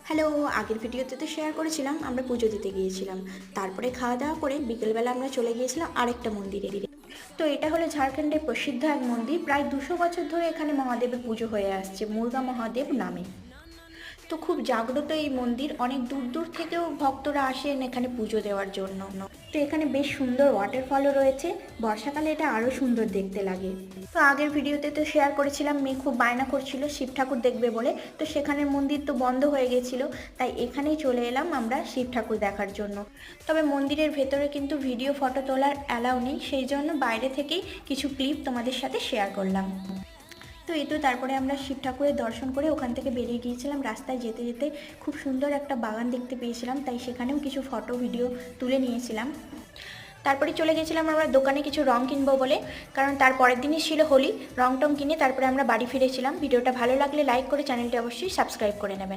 Hello, আগের ভিডিওতে তো শেয়ার করেছিলাম আমরা পুজো দিতে গিয়েছিলাম। তারপরে খাওয়া দাওয়া করে বিকেলবেলা আমরা চলে গিয়েছিলাম আরেকটা মন্দিরে। তো এটা হলো ঝাড়খণ্ডের প্রসিদ্ধ এক মন্দির, প্রায় 200 বছর ধরে এখানে মহাদেবের পুজো হয়ে আসছে মুর্গা মহাদেব নামে। তো খুব জাগ্রত এই মন্দির, অনেক দূর দূর থেকেও ভক্তরা আসেন এখানে পুজো দেওয়ার জন্য। তো এখানে বেশ সুন্দর ওয়াটারফলও রয়েছে, বর্ষাকালে এটা আরও সুন্দর দেখতে লাগে। তো আগের ভিডিওতে তো শেয়ার করেছিলাম মেয়ে খুব বায়না করছিল শিব ঠাকুর দেখবে বলে, তো সেখানের মন্দির তো বন্ধ হয়ে গেছিলো, তাই এখানেই চলে এলাম আমরা শিব ঠাকুর দেখার জন্য। তবে মন্দিরের ভেতরে কিন্তু ভিডিও ফটো তোলার অ্যালাউ নেই, সেই জন্য বাইরে থেকেই কিছু ক্লিপ তোমাদের সাথে শেয়ার করলাম। তো এই তো তারপরে আমরা শিব ঠাকুরের দর্শন করে ওখান থেকে বেরিয়ে গিয়েছিলাম। রাস্তায় যেতে যেতে খুব সুন্দর একটা বাগান দেখতে পেয়েছিলাম, তাই সেখানেও কিছু ফটো ভিডিও তুলে নিয়েছিলাম। তারপরে চলে গেছিলাম আমরা দোকানে কিছু রং কিনবো বলে, কারণ তার পরের দিনই ছিল হোলি। রং টং কিনে তারপরে আমরা বাড়ি ফিরেছিলাম। ভিডিওটা ভালো লাগলে লাইক করে চ্যানেলটি অবশ্যই সাবস্ক্রাইব করে নেবেন।